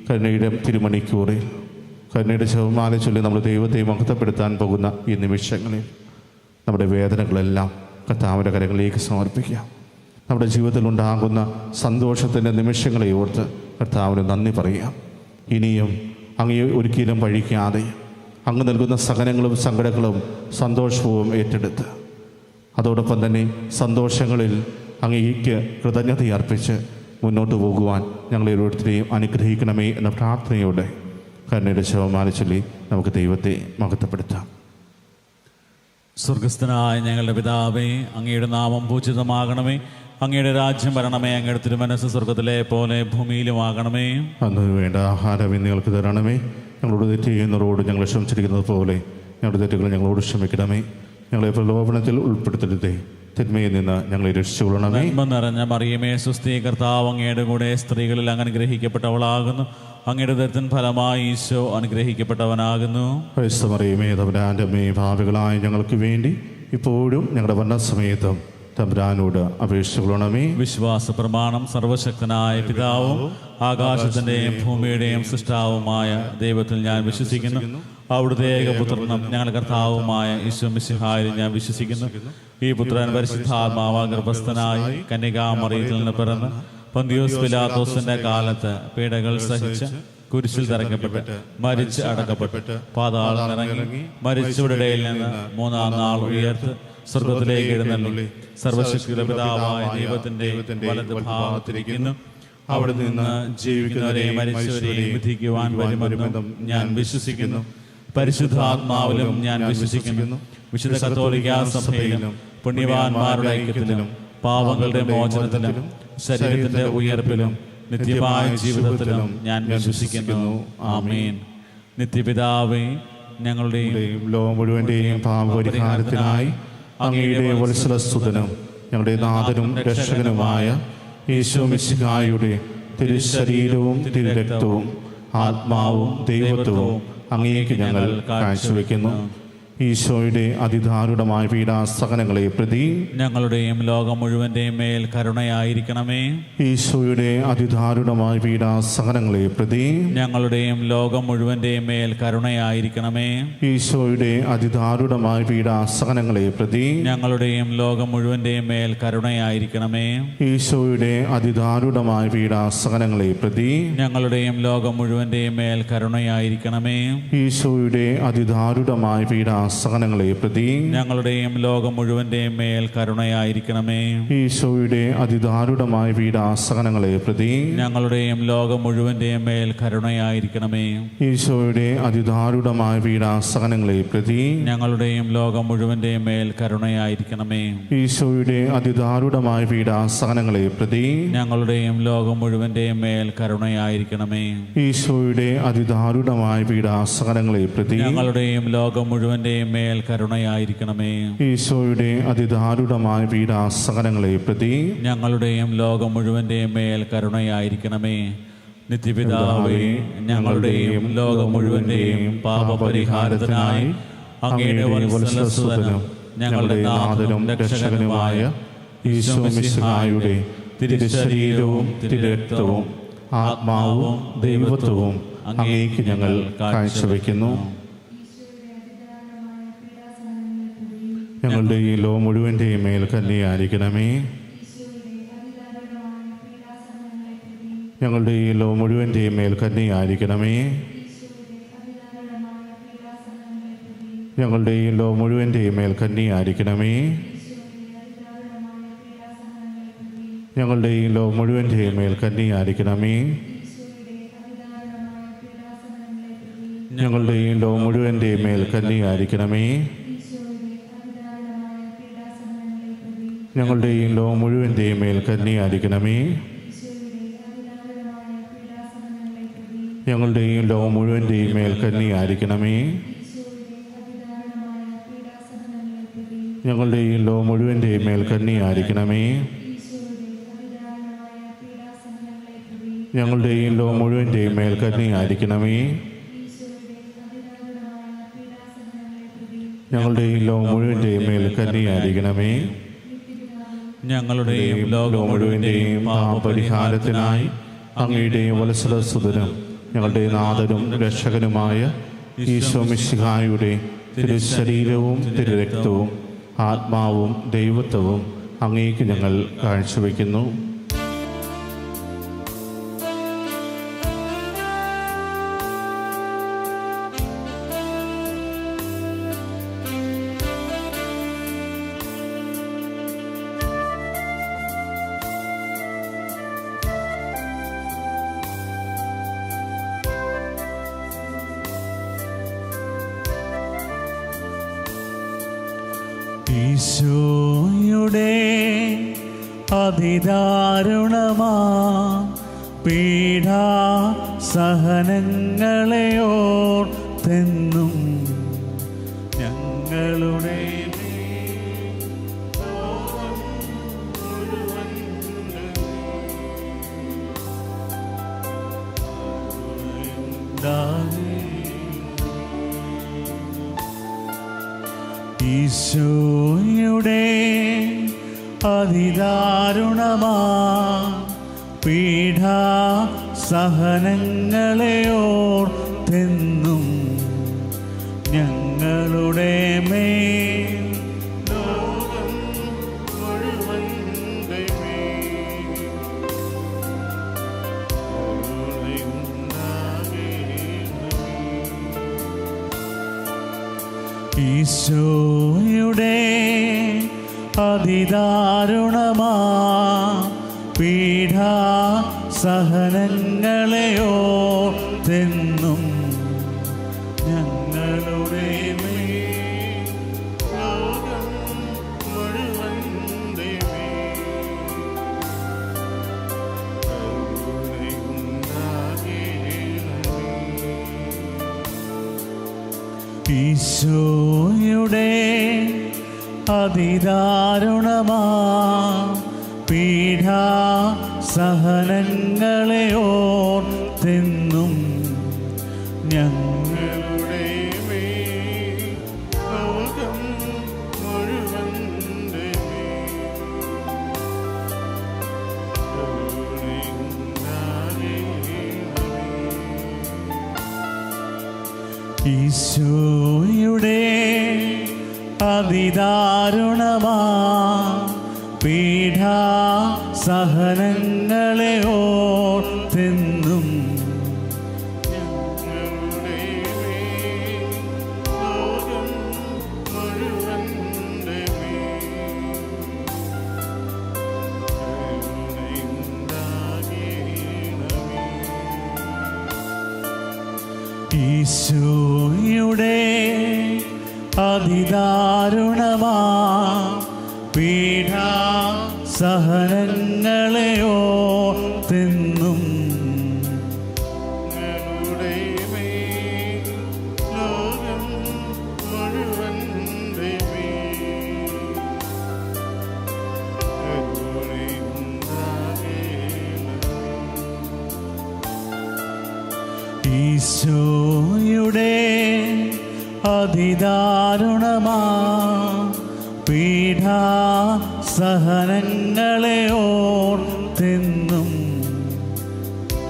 കരുണയുടെ തിരുമണിക്കൂറിൽ കരുണയുടെ ജപമാല ചൊല്ലി നമ്മൾ ദൈവത്തെ മഹത്വപ്പെടുത്താൻ പോകുന്ന ഈ നിമിഷങ്ങളിൽ നമ്മുടെ വേദനകളെല്ലാം കർത്താവിൻ്റെ കരങ്ങളിലേക്ക് സമർപ്പിക്കാം. നമ്മുടെ ജീവിതത്തിലുണ്ടാകുന്ന സന്തോഷത്തിൻ്റെ നിമിഷങ്ങളെ ഓർത്ത് കർത്താവിന് നന്ദി പറയാം. ഇനിയും അങ്ങയെ ഒരിക്കലും പഴിക്കാതെ അങ്ങ് നൽകുന്ന സഹനങ്ങളും സങ്കടങ്ങളും സന്തോഷവും ഏറ്റെടുത്ത് അതോടൊപ്പം തന്നെ സന്തോഷങ്ങളിൽ അങ്ങേക്ക് കൃതജ്ഞതയർപ്പിച്ച് മുന്നോട്ട് പോകുവാൻ ഞങ്ങളെ ഓരോരുത്തരെയും അനുഗ്രഹിക്കണമേ എന്ന പ്രാർത്ഥനയോടെ കരുണയുടെ ജപമാല ചൊല്ലി നമുക്ക് ദൈവത്തെ മഹത്വപ്പെടുത്താം. സ്വർഗസ്ഥനായ ഞങ്ങളുടെ പിതാവേ, അങ്ങയുടെ നാമം പൂജിതമാകണമേ. അങ്ങയുടെ രാജ്യം വരണമേ. അങ്ങയുടെ തിരുമനസ്സ് സ്വർഗത്തിലെ പോലെ ഭൂമിയിലുമാകണമേ. അന്ന് വേണ്ട ആഹാരം ഇന്ന് ഞങ്ങൾക്ക് തരണമേ. ഞങ്ങളോട് തെറ്റ് ചെയ്യുന്നവരോട് ഞങ്ങൾ ക്ഷമിച്ചിരിക്കുന്നത് പോലെ ഞങ്ങളുടെ തെറ്റുകൾ ഞങ്ങളോട് ക്ഷമിക്കണമേ. ഞങ്ങളെ പ്രലോഭനത്തിൽ ഉൾപ്പെടുത്തരുതേ, തിന്മയിൽ നിന്ന് ഞങ്ങളെ രക്ഷിച്ചുകൊള്ളണമേ. നന്മ നിറഞ്ഞ മറിയമേ, സ്വസ്തി, കർത്താവ് അങ്ങയുടെ കൂടെ സ്ത്രീകളിൽ അങ്ങ് അനുഗ്രഹിക്കപ്പെട്ടവളാകുന്നു. അങ്ങയുടെ ദത്തൻ ഫലമായി ഈശോ അനുഗ്രഹിക്കപ്പെട്ടവനാകുന്നു. മറിയമേ, തമ്പുരാന്റെ അമ്മേ, പാപികളായ ഞങ്ങൾക്ക് വേണ്ടി ഇപ്പോഴും ഞങ്ങളുടെ മരണസമയത്തും തമ്പുരാനോട് അപേക്ഷിച്ചുകൊള്ളണമേ. വിശ്വാസ പ്രമാണം. സർവശക്തനായ പിതാവും ആകാശത്തിൻ്റെയും ഭൂമിയുടെയും സൃഷ്ടാവുമായ ദൈവത്തിൽ ഞാൻ വിശ്വസിക്കുന്നു. അവിടുത്തെ ഏകപുത്രനും ഞങ്ങളുടെ കർത്താവുമായ ഈശോ മിശിഹായിൽ ഞാൻ വിശ്വസിക്കുന്നു. ഈ പുത്രൻ പരിശുദ്ധാത്മാവാൽ ഗർഭസ്ഥനായി കന്യകാമറിയത്തിൽ നിന്ന് പിറന്ന് പൊന്തിയോസ് പിലാത്തോസിന്റെ കാലത്ത് പീഡകൾ സഹിച്ച് കുരിശിൽ തറയ്ക്കപ്പെട്ട് മരിച്ച് അടക്കപ്പെട്ട് പാതാളം ഇറങ്ങി മരിച്ചവരുടെ ഇടയിൽ നിന്ന് മൂന്നാം നാൾ ഉയർത്ത് സ്വർഗത്തിലേക്ക് എഴുന്നള്ളി സർവശക്തിയുടെ പിതാവായ ദൈവത്തിന്റെ വലത് ഭാഗത്തിരിക്കുന്നു. അവിടെ നിന്ന് ജീവിക്കുന്നവരെയും മരിച്ചവരെയും വിധിക്കുവാൻ വരുമെന്നും ഞാൻ വിശ്വസിക്കുന്നു. പരിശുദ്ധാത്മാവിലും ഞാൻ വിശ്വസിക്കുന്നു. വിശുദ്ധ കത്തോലിക്കാ സഭയിലും പുണ്യവാന്മാരുടെ ഐക്യത്തിലും പാപങ്ങളുടെ മോചനത്തിലും ശരീരത്തിന്റെ ഉയർപ്പിലും നിത്യമായ ജീവിതത്തിലും ഞാൻ വിശ്വസിക്കുന്നു. ആമേൻ. നിത്യപിതാവേ, ഞങ്ങളുടെയും ലോകം മുഴുവന്റെയും പാപപരിഹാരത്തിനായി അങ്ങയുടെ വത്സലസ്തുതനും ഞങ്ങളുടെ നാഥനും രക്ഷകനുമായ ഈശോ മിശിഹായുടെ തിരുശരീരവും തിരുരക്തവും ആത്മാവും ദൈവത്വവും അങ്ങേക്ക് ഞങ്ങൾ കാഴ്ചവെക്കുന്നു. ഈശോയുടെ അതിദാരുണമായ പീഡാസഹനങ്ങളെ പ്രതി ഞങ്ങളുടെയും ലോകം മുഴുവന്റെയും മേൽ കരുണയായിരിക്കണമേ. ഈശോയുടെ അതിദാരുണമായ പീഡാസഹനങ്ങളെ പ്രതി ഞങ്ങളുടെയും ലോകം മുഴുവന്റെയും മേൽ കരുണയായിരിക്കണമേ. ഈശോയുടെ അതിദാരുണമായ പീഡാസഹനങ്ങളെ പ്രതി ഞങ്ങളുടെയും ലോകം മുഴുവന്റെയും മേൽ കരുണയായിരിക്കണമേ. ഈശോയുടെ അതിദാരുണമായ പീഡാസഹനങ്ങളെ പ്രതി ഞങ്ങളുടെയും ലോകം മുഴുവന്റെയും മേൽ കരുണയായിരിക്കണമേ. ഈശോയുടെ അതിദാരുണമായ പീഡാസഹനങ്ങളെ പ്രതി ഞങ്ങളുടെയും ലോകം മുഴുവന്റെയും മേൽ കരുണയായിരിക്കണമേ. ഈശോയുടെ അതിദാരുണമായ പീഡാസഹനങ്ങളെ പ്രതി ഞങ്ങളുടെയും ലോകം മുഴുവന്റെയും മേൽ കരുണയായിരിക്കണമേ. ഈശോയുടെ അതിദാരുണമായ പീഡാസഹനങ്ങളെ പ്രതി ഞങ്ങളുടെയും ലോകം മുഴുവന്റെയും മേൽ കരുണയായിരിക്കണമേ. ഈശോയുടെ അതിദാരുണമായ പീഡാസഹനങ്ങളെ പ്രതി ഞങ്ങളുടെയും ലോകം മുഴുവന്റെയും മേൽ കരുണയായിരിക്കണമേ. ഈശോയുടെ അതിദാരുണമായ പീഡാസഹനങ്ങളെ പ്രതി ഞങ്ങളുടെയും ലോകം മുഴുവന്റെയും മേൽ കരുണയായിരിക്കണമേ. ഈശോയുടെ അതിദാരുണമായ പീഡാസഹനങ്ങളെ പ്രതി ഞങ്ങളുടെയും ലോകം മുഴുവന്റെയും മേൽ കരുണയായിരിക്കണമേ. നിത്യപിതാവേ, ഞങ്ങളുടെയും ലോകം മുഴുവന്റെയും പാപപരിഹാരത്തിനായി അങ്ങയുടെ വത്സലസുതനും ഞങ്ങളുടെ നാഥനും രക്ഷകനുമായ ഈശോ മിശിഹായുടെ തിരുശരീരവും തിരുരക്തവും ആത്മാവും ദൈവത്വവും അങ്ങേക്ക് ഞങ്ങൾ കാഴ്ചവെക്കുന്നു. ഞങ്ങളുടെ ഈ ലോകം മുഴുവൻ്റെയും മേൽ കന്യയായിരിക്കണമേ. ഞങ്ങളുടെ ഈ ലോകം മുഴുവൻ്റെയും മേൽ കന്യയായിരിക്കണമേ. ഞങ്ങളുടെ ഈ ലോകം മുഴുവൻ്റെയും മേൽ കന്യയായിരിക്കണമേ. ഞങ്ങളുടെ ഈ ലോകം മുഴുവൻ്റെയും മേൽ കന്യയായിരിക്കണമേ. ഞങ്ങളുടെ ഈ ലോകം മുഴുവൻ്റെയും മേൽ കന്യയായിരിക്കണമേ. ഞങ്ങളുടെ ഈ ലോകം മുഴുവൻ്റെയും മേൽ കന്യയായിരിക്കണമേ. ഞങ്ങളുടെ ഈ ലോകം മുഴുവൻ്റെയും മേൽ കന്യയായിരിക്കണമേ. ഞങ്ങളുടെ ഈ ലോകം മുഴുവൻ്റെയും മേൽ കന്യയായിരിക്കണമേ. ഞങ്ങളുടെ ഈ ലോകം മുഴുവൻ്റെയും മേൽ കന്യയായിരിക്കണമേ. ഞങ്ങളുടെ ഈ ലോകം മുഴുവൻ്റെയും മേൽ കന്യയായിരിക്കണമേ. ഞങ്ങളുടെയും ലോകം മുഴുവൻ്റെയും പാപപരിഹാരത്തിനായി അങ്ങയുടെ വത്സലസുതനും ഞങ്ങളുടെ നാഥനും രക്ഷകനുമായ ഈശോ മിശിഹായുടെ തിരുശരീരവും തിരുരക്തവും ആത്മാവും ദൈവത്വവും അങ്ങേക്ക് ഞങ്ങൾ കാഴ്ചവെക്കുന്നു. ഈശോയുടെ അതിദാരുണമാ പീഡാ സഹനങ്ങളെ ഓർത്തെന്നും ഞങ്ങളുടെ ഈശോയുടെ അതിദാരുണമാ പീഡാ സഹനങ്ങളെ ഓർത്തെന്നും ഞങ്ങളുടെ മേൽ ലോകം മുഴുവൻ്റെ മേൽ ഈശോയുടെ അതിദാരുണമാ പീഡാ സഹനങ്ങളെ ഓർത്തെന്നും ഞങ്ങളുടെ മേൽ ലോകം മുഴുവൻ്റെ മേൽ ഈശോയുടെ അതിദാരുണമാ പീഡാ സഹനങ്ങളെ ഓർത്തെന്നും ഞങ്ങളുടെ മേൽ ലോകം മുഴുവൻ്റെ മേൽ ഈശോയുടെ അതിദാരുണമാ പീഡാ സഹനങ്ങളെ ഓർത്തെന്നും ഞങ്ങളുടെ മേൽ ലോകം മുഴുവൻ്റെ മേൽ ഈശോയുടെ അതിദാരുണമാ പീഡാ സഹനങ്ങളെ ഓർത്തെന്നും ഞങ്ങളുടെ മേൽ ലോകം മുഴുവൻ്റെ മേൽ ഈശോയുടെ അതിദാരുണമാ പീഡാ സഹനങ്ങളെ ഓർത്തെന്നും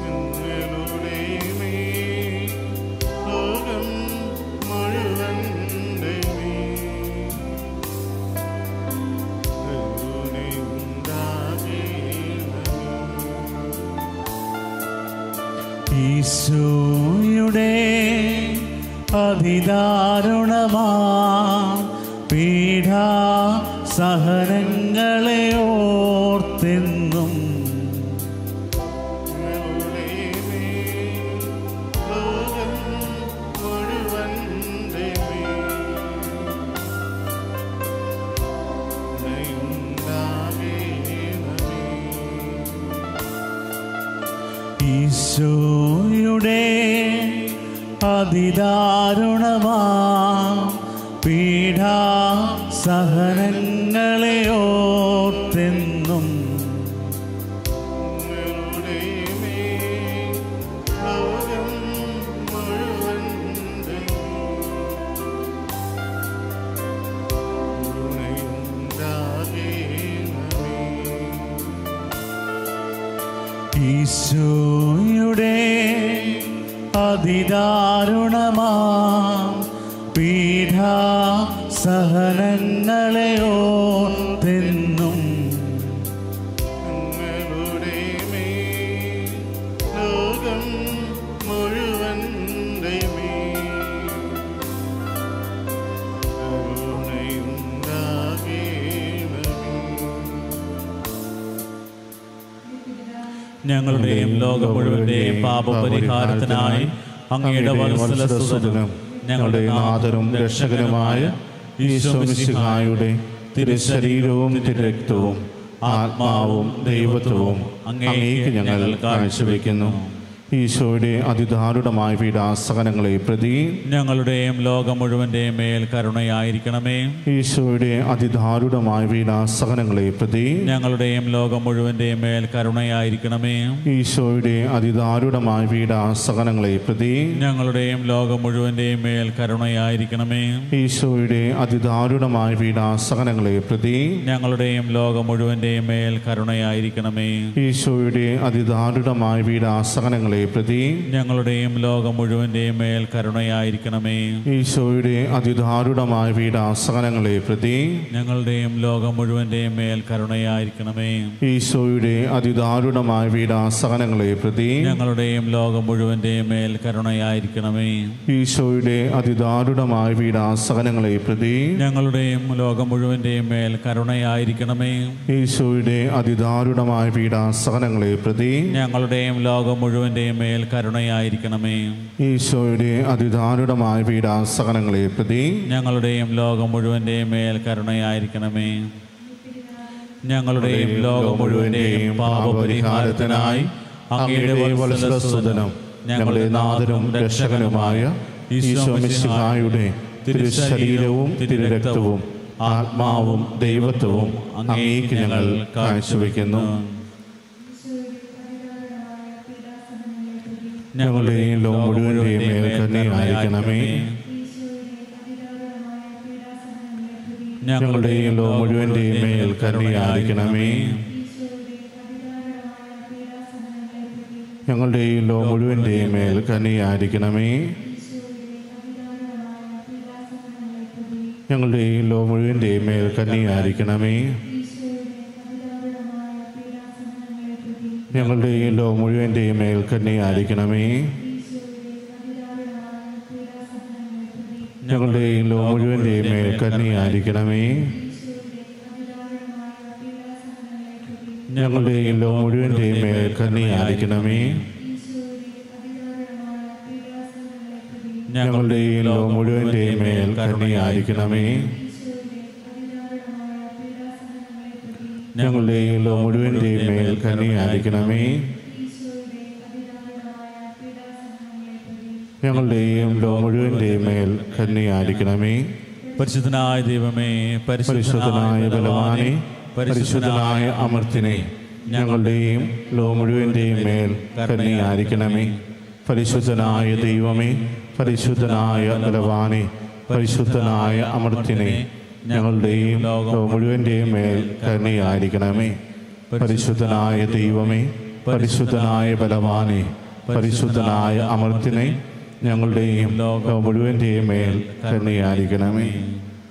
ഞങ്ങളുടെ മേൽ ലോകം മുഴുവൻ്റെ മേൽ ഈശോയുടെ അതിദാരുണമാ പീഡാ സഹനങ്ങളെ ഓർത്തെന്നും ഞങ്ങളുടെ മേൽ ലോകം മുഴുവൻ്റെ മേൽ ഈശോയുടെ അതിദാരുണമാ പീഡാ സഹനങ്ങളെ ഓർത്തെന്നും ഞങ്ങളുടെ മേൽ ലോകം മുഴുവൻ്റെ മേൽ ഈശോയുടെ അതിദാരുണമാ പീഠാ സഹനങ്ങളെ ഓർത്തെന്നും ഞങ്ങളുടെ മേൽ ലോകം മുഴുവൻ്റെ മേൽ കരുണയുണ്ടാകേണമേ. ഞങ്ങളുടെയും ലോകം മുഴുവന്റെയും പാപപരിഹാരത്തിനായി അങ്ങയുടെ വത്സലസുതനും ഞങ്ങളുടെ നാഥനും രക്ഷകനുമായ ഈശോമിശിഹായുടെ തിരുശരീരവും തിരുരക്തവും ആത്മാവും ദൈവത്വവും അങ്ങേക്ക് ഞങ്ങൾ കാഴ്ചവെക്കുന്നു. ഈശോയുടെ അതിദാരുണമായ പീഡാസഹനങ്ങളെ പ്രതി ഞങ്ങളുടെയും ലോകം മുഴുവന്റെയും മേൽ കരുണയായിരിക്കണമേ. ഈശോയുടെ അതിദാരുണമായ പീഡാസഹനങ്ങളെ പ്രതി ഞങ്ങളുടെയും ലോകം മുഴുവന്റെയും മേൽ കരുണയായിരിക്കണമേ. ഈശോയുടെ അതിദാരുണമായ പീഡാസഹനങ്ങളെ പ്രതി ഞങ്ങളുടെയും ലോകം മുഴുവന്റെയും മേൽ കരുണയായിരിക്കണമേ. ഈശോയുടെ അതിദാരുണമായ പീഡാസഹനങ്ങളെ പ്രതി ഞങ്ങളുടെയും ലോകം മുഴുവന്റെയും മേൽ കരുണയായിരിക്കണമേ. ഈശോയുടെ അതിദാരുണമായ പീഡാസഹനങ്ങളെ പ്രതി ഞങ്ങളുടെയും ലോകം മുഴുവന്റെയും മേൽ കരുണയായിരിക്കണമേ. ഈശോയുടെ അതിദാരുണമായ പീഡാസഹനങ്ങളെ പ്രതി ഞങ്ങളുടെയും ലോകം മുഴുവന്റെയും മേൽ കരുണയായിരിക്കണമേ. ഈശോയുടെ അതിദാരുണമായ പീഡാസഹനങ്ങളെ പ്രതി ഞങ്ങളുടെയും ലോകം മുഴുവന്റെയും മേൽ കരുണയായിരിക്കണമേ. ഈശോയുടെ അതിദാരുണമായ പീഡാസഹനങ്ങളെ പ്രതി ഞങ്ങളുടെയും ലോകം മുഴുവന്റെയും മേൽ കരുണയായിരിക്കണമേ. ഈശോയുടെ അതിദാരുണമായ പീഡാസഹനങ്ങളെ പ്രതി ഞങ്ങളുടെയും ലോകം മുഴുവന്റെയും മേൽ കരുണയായിരിക്കണമേ. ഈശോയുടെ അതിദാരുണമായ പീഡാസഹനങ്ങളെ പ്രതി ഞങ്ങളുടെയും ലോകം മുഴുവന്റെയും മേൽ കരുണയായിരിക്കണമേ. ഞങ്ങളുടെയും ലോകം മുഴുവന്റെയും പാപപരിഹാരത്തിനായി അങ്ങയുടെ വത്സലസുതനും ഞങ്ങളുടെ നാഥനും രക്ഷകനുമായ ഈശോമിശിഹായുടെ തിരുശരീരവും തിരുരക്തവും ആത്മാവും ദൈവത്വവും അങ്ങേക്ക് ഞങ്ങൾ കാഴ്ചവെക്കുന്നു. ഞങ്ങളുടെയും ലോകം മുഴുവന്റെയും മേൽ കരുണയായിരിക്കണമേ. ഞങ്ങളുടെയും ലോകം മുഴുവന്റെയും മേൽ കരുണയായിരിക്കണമേ. ഞങ്ങളുടെയും ലോകം മുഴുവന്റെയും മേൽ കരുണയായിരിക്കണമേ. ഞങ്ങളുടെയും ലോകം മുഴുവന്റെയും മേൽ കരുണയായിരിക്കണമേ. ഞങ്ങളുടെയും ലോകം മുഴുവന്റെയും മേൽ കരുണയായിരിക്കണമേ. ഞങ്ങളുടെയും ലോകം മുഴുവന്റെയും മേൽ കരുണയായിരിക്കണമേ. ഞങ്ങളുടെയും ലോകം മുഴുവന്റെയും മേൽ കരുണയായിരിക്കണമേ. ഞങ്ങളുടെയും ലോകം മുഴുവന്റെയും മേൽ കരുണയായിരിക്കണമേ. ഞങ്ങളുടെയും ലോകം മുഴുവന്റെയും മേൽ കരുണയായിരിക്കണമേ. ഞങ്ങളുടെയും ലോകം മുഴുവന്റെയും മേൽ കരുണയായിരിക്കണമേ. പരിശുദ്ധനായ ദൈവമേ, പരിശുദ്ധനായ ബലവാനെ, പരിശുദ്ധനായ അമർത്തിനെ, ഞങ്ങളുടെയും ലോകം മുഴുവന്റെയും മേൽ കരുണയായിരിക്കണമേ. പരിശുദ്ധനായ ദൈവമേ, പരിശുദ്ധനായ ബലവാനെ, പരിശുദ്ധനായ അമർത്തിനെ, ഞങ്ങളുടെയും ലോകം മുഴുവന്റെയും മേൽ കരുണയായിരിക്കണമേ. പരിശുദ്ധനായ ദൈവമേ, പരിശുദ്ധനായ ബലവാനെ, പരിശുദ്ധനായ അമർത്തിനെ, ഞങ്ങളുടെയും ലോകം മുഴുവന്റെയും മേൽ കരുണയായിരിക്കണമേ.